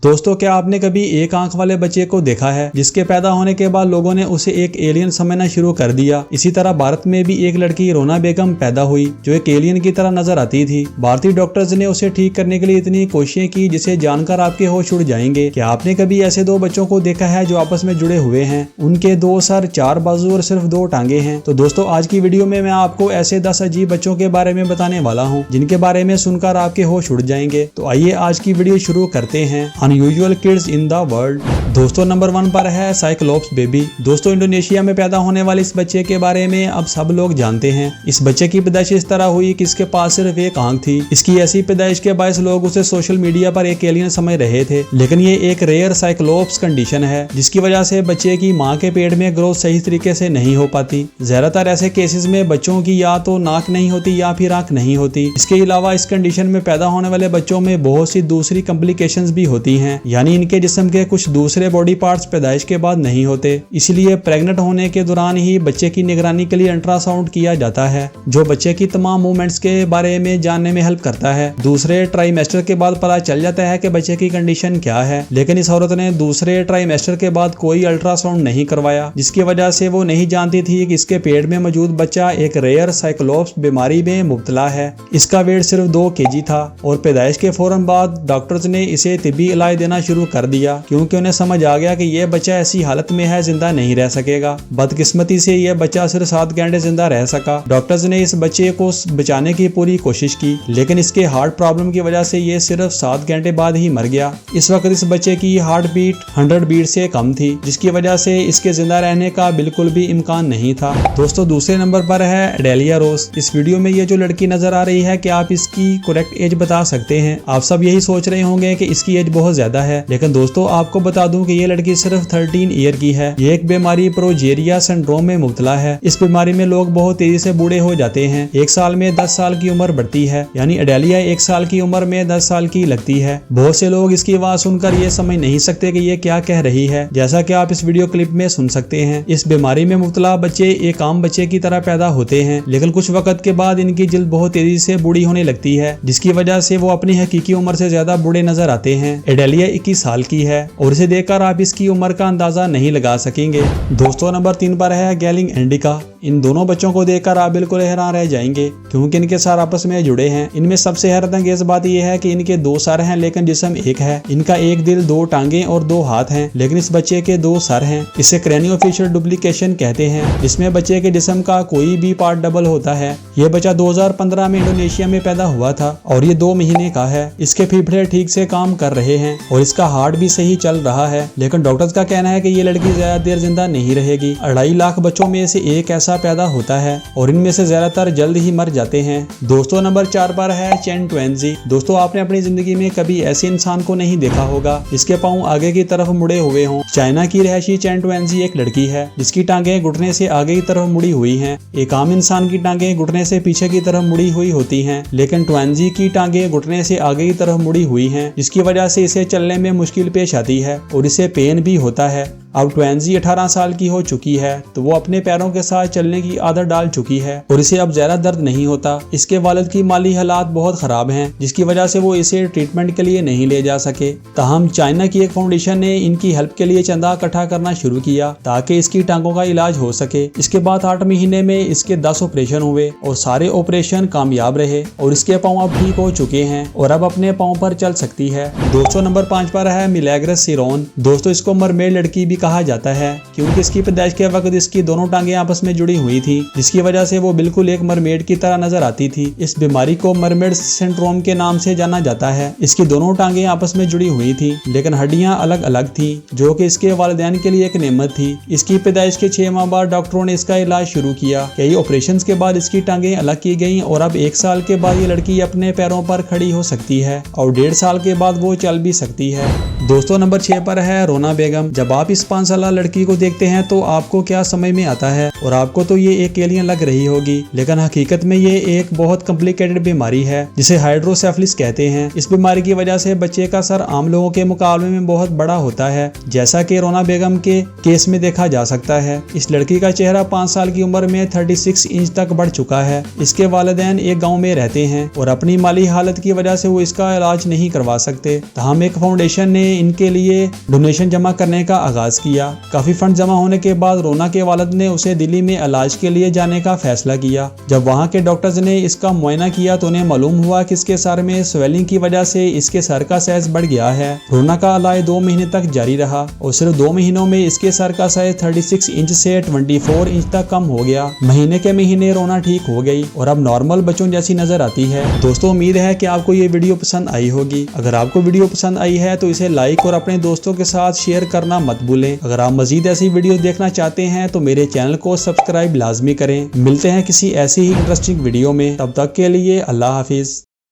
दोस्तों, क्या आपने कभी एक आंख वाले बच्चे को देखा है जिसके पैदा होने के बाद लोगों ने उसे एक एलियन समझना शुरू कर दिया। इसी तरह भारत में भी एक लड़की रोना बेगम पैदा हुई जो एक एलियन की तरह नजर आती थी। भारतीय डॉक्टर्स ने उसे ठीक करने के लिए इतनी कोशिशें की जिसे जानकर आपके होश उड़ जाएंगे। क्या आपने कभी ऐसे दो बच्चों को देखा है जो आपस में जुड़े हुए हैं? उनके 2 सर, 4 बाजू और सिर्फ 2 टांगे हैं। तो दोस्तों, आज की वीडियो में मैं आपको ऐसे 10 अजीब बच्चों के बारे में बताने वाला हूँ जिनके बारे में सुनकर आपके होश उड़ जाएंगे। तो आइए आज की वीडियो शुरू करते हैं। Unusual kids in the world. दोस्तों, नंबर 1 पर है साइक्लोप्स बेबी। दोस्तों, इंडोनेशिया में पैदा होने वाले इस बच्चे के बारे में अब सब लोग जानते हैं। इस बच्चे की पैदाइश इस तरह हुई कि इसके पास सिर्फ एक आंख थी। इसकी ऐसी पैदाइश के बायस लोग उसे सोशल मीडिया पर एक एलियन समझ रहे थे, लेकिन ये एक रेयर साइक्लोप्स कंडीशन है जिसकी वजह से बच्चे की मां के पेट में ग्रोथ सही तरीके से नहीं हो पाती। ज्यादातर ऐसे केसेस में बच्चों की या तो नाक नहीं होती या फिर आंख नहीं होती। इसके अलावा इस कंडीशन में पैदा होने वाले बच्चों में बहुत सी दूसरी कॉम्प्लिकेशंस भी होती हैं, यानी इनके जिस्म के कुछ दूसरे बॉडी पार्ट्स पैदाइश के बाद नहीं होते। इसलिए प्रेग्नेंट होने के दौरान ही बच्चे की निगरानी के लिए अल्ट्रासाउंड किया जाता है जो बच्चे की तमाम मूवमेंट्स के बारे में जानने में हेल्प करता है। दूसरे ट्राइमेस्टर के बाद पता चल जाता है कि बच्चे की कंडीशन क्या है, लेकिन इस औरत ने दूसरे ट्राइमेस्टर के बाद कोई अल्ट्रासाउंड नहीं करवाया, जिसकी वजह से वो नहीं जानती थी कि इसके पेट में मौजूद बच्चा एक रेयर साइक्लोप्स बीमारी में मुब्तला है। इसका वेट सिर्फ 2 kg था और पैदाइश के फौरन बाद डॉक्टर्स ने इसे तिब्बी इलाज देना शुरू कर दिया क्योंकि उन्हें समझ आ गया कि यह बच्चा ऐसी हालत में है जिंदा नहीं रह सकेगा। बदकिस्मती से यह बच्चा सिर्फ 7 घंटे जिंदा रह सका। डॉक्टर्स ने इस बच्चे को बचाने की पूरी कोशिश की, लेकिन इसके हार्ट प्रॉब्लम की वजह से यह सिर्फ 7 घंटे बाद ही मर गया। इस वक्त इस बच्चे की हार्ट बीट 100 बीट से कम थी, जिसकी वजह से इसके जिंदा रहने का बिल्कुल भी इम्कान नहीं था। दोस्तों, दूसरे नंबर पर है एडेलिया रोस। इस वीडियो में ये जो लड़की नजर आ रही है, क्या आप इसकी करेक्ट एज बता सकते हैं? आप सब यही सोच रहे होंगे कि इसकी एज बहुत ज्यादा है, लेकिन दोस्तों आपको बता दूं कि ये लड़की सिर्फ 13 ईयर की है। ये एक बीमारी प्रोजेरिया सिंड्रोम में मुब्तला है। इस बीमारी में लोग बहुत तेजी से बूढ़े हो जाते हैं। 1 साल में 10 साल की उम्र बढ़ती है, यानी एडेलिया 1 साल की उम्र में 10 साल की लगती है। बहुत से लोग इसकी आवाज सुनकर ये समझ नहीं सकते कि ये क्या कह रही है, जैसा कि आप इस वीडियो क्लिप में सुन सकते हैं। इस बीमारी में मुब्तला बच्चे एक आम बच्चे की तरह पैदा होते हैं, लेकिन कुछ वक्त के बाद इनकी जिल्द बहुत तेजी से बूढ़ी होने लगती है, जिसकी वजह से वो अपनी हकीकी उम्र से ज्यादा बूढ़े नजर आते हैं। एडेलिया 21 साल की है और इसे देखकर आप इसकी उम्र का अंदाजा नहीं लगा सकेंगे। दोस्तों, नंबर 3 पर है गैलिंग इंडिका। इन दोनों बच्चों को देखकर आप बिल्कुल हैरान रह जाएंगे क्योंकि इनके सर आपस में जुड़े हैं। इनमें सबसे हैरतअंगेज बात यह है कि इनके 2 सर हैं लेकिन जिस्म एक है। इनका एक दिल, 2 टांगे और 2 हाथ हैं, लेकिन इस बच्चे के 2 सर हैं। इसे क्रेनियोफेशियल डुप्लीकेशन कहते हैं, जिसमें बच्चे के जिस्म का कोई भी पार्ट डबल होता है। यह बच्चा 2015 में इंडोनेशिया में पैदा हुआ था और ये 2 महीने का है। इसके फेफड़े ठीक से काम कर रहे हैं और इसका हार्ट भी सही चल रहा है, लेकिन डॉक्टर्स का कहना है कि ये लड़की ज्यादा देर जिंदा नहीं रहेगी। 2.5 लाख बच्चों में से एक ऐसा पैदा होता है और इनमें से ज्यादातर जल्द ही मर जाते हैं। दोस्तों, नंबर 4 पर है चिंपैंजी। दोस्तों, आपने अपनी जिंदगी में कभी ऐसे इंसान को नहीं देखा होगा जिसके पांव आगे की तरफ मुड़े हुए हों। चाइना की रहशी चिंपैंजी एक लड़की है जिसकी टांगे घुटने से आगे की तरफ मुड़ी हुई हैं। एक आम इंसान की टांगे घुटने से पीछे की तरफ मुड़ी हुई होती हैं, लेकिन चिंपैंजी की टांगे घुटने से आगे की तरफ मुड़ी हुई हैं, जिसकी वजह से इसे चलने में मुश्किल पेश आती है और इसे पेन भी होता है। अब चिंपैंजी 18 साल की हो चुकी है तो वो अपने पैरों के साथ चलने की आदत डाल चुकी है और इसे अब ज्यादा दर्द नहीं होता। इसके वालिद की माली हालात बहुत खराब हैं, जिसकी वजह से वो इसे ट्रीटमेंट के लिए नहीं ले जा सके। ताहम चाइना की एक फाउंडेशन ने इनकी हेल्प के लिए चंदा इकट्ठा करना शुरू किया ताकि इसकी टांगों का इलाज हो सके। इसके बाद 8 महीने में इसके 10 ऑपरेशन हुए और सारे ऑपरेशन कामयाब रहे और इसके पाँव अब ठीक हो चुके हैं और अब अपने पाँव पर चल सकती है। दोस्तों, नंबर 5 पर है मिलेग्रस सिरोन। दोस्तों, इसको मरमेड लड़की भी कहा जाता है क्योंकि इसकी पैदाइश के वक्त इसकी दोनों टांगे आपस में जुड़ी हुई थी, जिसकी वजह से वो बिल्कुल एक मरमेड की तरह नजर आती थी। इस बीमारी को मरमेड सिंड्रोम के नाम से जाना जाता है। इसकी दोनों टांगे आपस में जुड़ी हुई थी, लेकिन हड्डियां अलग अलग थी, जो कि इसके वालिदैन के लिए एक नेमत थी। इसकी पैदाइश के 6 माह बाद डॉक्टरों ने इसका इलाज शुरू किया। कई ऑपरेशन के बाद इसकी टांगे अलग की गयी और अब 1 साल के बाद ये लड़की अपने पैरों पर खड़ी हो सकती है और 1.5 साल के बाद वो चल भी सकती है। दोस्तों, नंबर 6 पर है रोना बेगम। जब आप इस 5 साल लड़की को देखते हैं तो आपको क्या समझ में आता है, और आपको तो ये एक एलियन लग रही होगी, लेकिन हकीकत में ये एक बहुत कॉम्प्लिकेटेड बीमारी है जिसे हाइड्रोसेफलिस कहते हैं। इस बीमारी की वजह से बच्चे का सर आम लोगों के मुकाबले में बहुत बड़ा होता है, जैसा कि रोना बेगम के केस में देखा जा सकता है। इस लड़की का चेहरा 5 साल की उम्र में 36 इंच तक बढ़ चुका है। इसके वालिदैन एक गाँव में रहते हैं और अपनी माली हालत की वजह से वो इसका इलाज नहीं करवा सकते। तहम एक फाउंडेशन ने इनके लिए डोनेशन जमा करने का आगाज किया। काफी फंड जमा होने के बाद रोना के वालिद ने उसे दिल्ली में इलाज के लिए जाने का फैसला किया। जब वहाँ के डॉक्टर्स ने इसका मुआयना किया तो उन्हें मालूम हुआ कि इसके सर में स्वेलिंग की वजह से इसके सर का साइज बढ़ गया है। रोना का इलाज 2 महीने तक जारी रहा और सिर्फ 2 महीनों में इसके सर का साइज 36 इंच से 24 इंच तक कम हो गया। महीने के महीने रोना ठीक हो गई और अब नॉर्मल बच्चों जैसी नजर आती है। दोस्तों, उम्मीद है कि आपको ये वीडियो पसंद आई होगी। अगर आपको वीडियो पसंद आई है तो इसे लाइक और अपने दोस्तों के साथ शेयर करना मत भूलें। अगर आप मजीद ऐसी वीडियो देखना चाहते हैं तो मेरे चैनल को सब्सक्राइब लाजमी करें। मिलते हैं किसी ऐसी ही इंटरेस्टिंग वीडियो में, तब तक के लिए अल्लाह हाफिज।